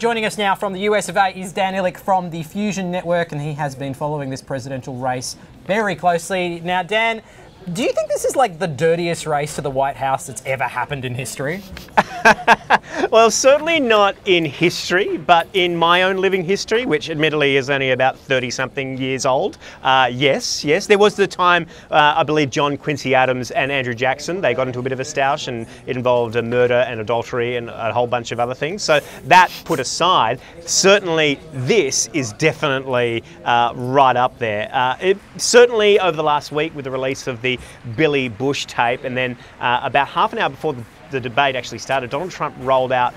Joining us now from the US of A is Dan Ilic from the Fusion Network, and he has been following this presidential race very closely. Now, Dan, do you think this is like the dirtiest race to the White House that's ever happened in history? Well, certainly not in history, but in my own living history, which admittedly is only about 30-something years old. Yes. There was the time, I believe, John Quincy Adams and Andrew Jackson, they got into a bit of a stoush, and it involved a murder and adultery and a whole bunch of other things. So that put aside, certainly this is definitely right up there. Certainly over the last week with the release of the Billy Bush tape, and then about half an hour before the debate actually started, Donald Trump rolled out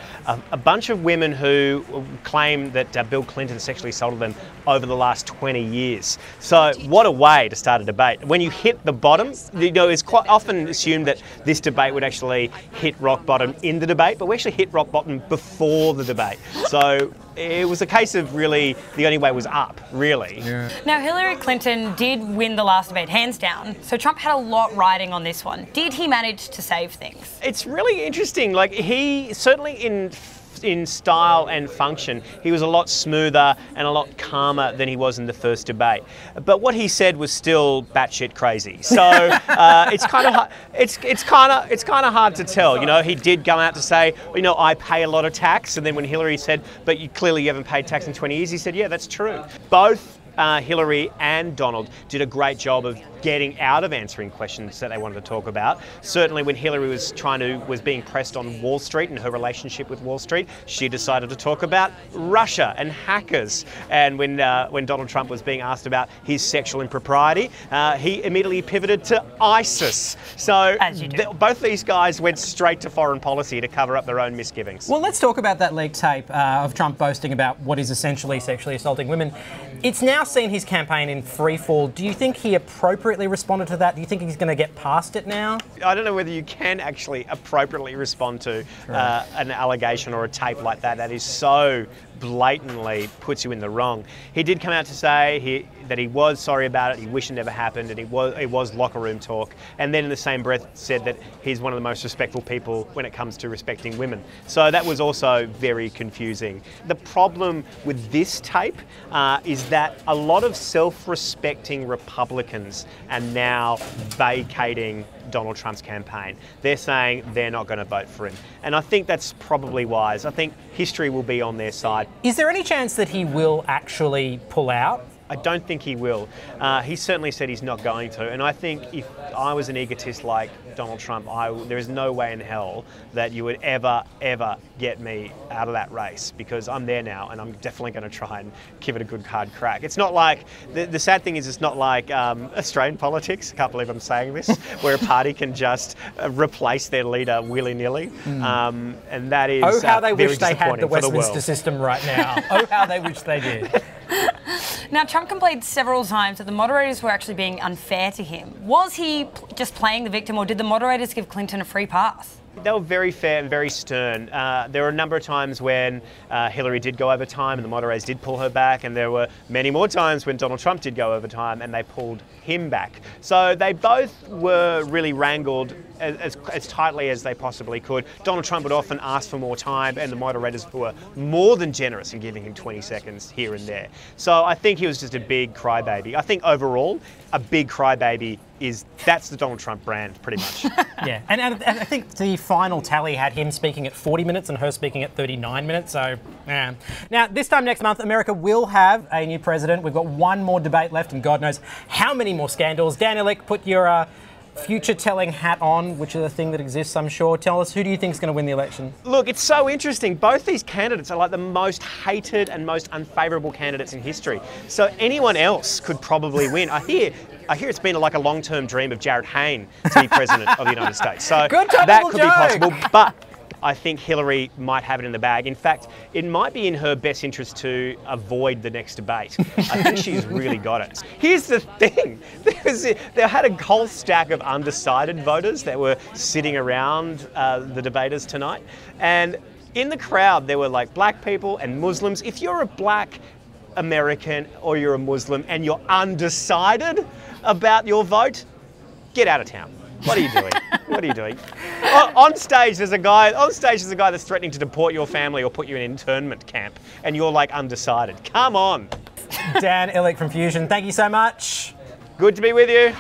a bunch of women who claim that Bill Clinton sexually assaulted them over the last 20 years. So what a way to start a debate. When you hit the bottom, you know, it's quite often assumed that this debate would actually hit rock bottom in the debate, but we actually hit rock bottom before the debate. So it was a case of really the only way was up, really. Yeah. Now, Hillary Clinton did win the last debate, hands down, so Trump had a lot riding on this one. Did he manage to save things? It's really interesting. Like, he certainly in style and function, he was a lot smoother and a lot calmer than he was in the first debate. But what he said was still batshit crazy. So it's kind of hard to tell. You know, he did come out to say, you know, I pay a lot of tax, and then when Hillary said, but you clearly haven't paid tax in 20 years, he said, yeah, that's true. Both Hillary and Donald did a great job of getting out of answering questions that they wanted to talk about. Certainly when Hillary was being pressed on Wall Street and her relationship with Wall Street, she decided to talk about Russia and hackers. And when Donald Trump was being asked about his sexual impropriety, he immediately pivoted to ISIS. So both these guys went straight to foreign policy to cover up their own misgivings. Well, let's talk about that leaked tape of Trump boasting about what is essentially sexually assaulting women. It's now seen his campaign in free fall. Do you think he appropriately responded to that? Do you think he's going to get past it now? I don't know whether you can actually appropriately respond to an allegation or a tape like that. That is so blatantly puts you in the wrong. He did come out to say that he was sorry about it, he wished it never happened, and it was locker room talk, and then in the same breath said that he's one of the most respectful people when it comes to respecting women. So that was also very confusing. The problem with this tape is that a lot of self-respecting Republicans are now vacating Donald Trump's campaign. They're saying they're not going to vote for him. And I think that's probably wise. I think history will be on their side. Is there any chance that he will actually pull out? I don't think he will. He certainly said he's not going to. And I think if I was an egotist like Donald Trump, there is no way in hell that you would ever get me out of that race, because I'm there now and I'm definitely going to try and give it a good hard crack. It's not like, the sad thing is it's not like Australian politics, I can't believe I'm saying this, where a party can just replace their leader willy-nilly. And that is oh, how they wish they had the Westminster Westminster system right now. Oh, how they wish they did. Now, Trump complained several times that the moderators were actually being unfair to him. Was he just playing the victim, or did the moderators give Clinton a free pass? They were very fair and very stern. There were a number of times when Hillary did go over time and the moderators did pull her back, and there were many more times when Donald Trump did go over time and they pulled him back. So they both were really wrangled as tightly as they possibly could. Donald Trump would often ask for more time, and the moderators were more than generous in giving him 20 seconds here and there. So I think he was just a big crybaby. I think overall, a big crybaby that's the Donald Trump brand, pretty much. Yeah, and I think the final tally had him speaking at 40 minutes and her speaking at 39 minutes, so, yeah. Now, this time next month, America will have a new president. We've got one more debate left, and God knows how many more scandals. Dan Ilic, put your future-telling hat on, which is a thing that exists, I'm sure. Tell us, who do you think is going to win the election? Look, it's so interesting. Both these candidates are like the most hated and most unfavourable candidates in history. So anyone else could probably win. I hear it's been like a long-term dream of Jared Hayne to be president of the United States. So that could be possible, but I think Hillary might have it in the bag. In fact, it might be in her best interest to avoid the next debate. I think she's really got it. Here's the thing. They had a whole stack of undecided voters that were sitting around the debaters tonight. And in the crowd, there were like black people and Muslims. If you're a black American or you're a Muslim and you're undecided about your vote, get out of town. What are you doing? What are you doing? On stage, there's a guy. On stage, there's a guy that's threatening to deport your family or put you in an internment camp, and you're like undecided. Come on. Dan Ilic from Fusion, thank you so much. Good to be with you.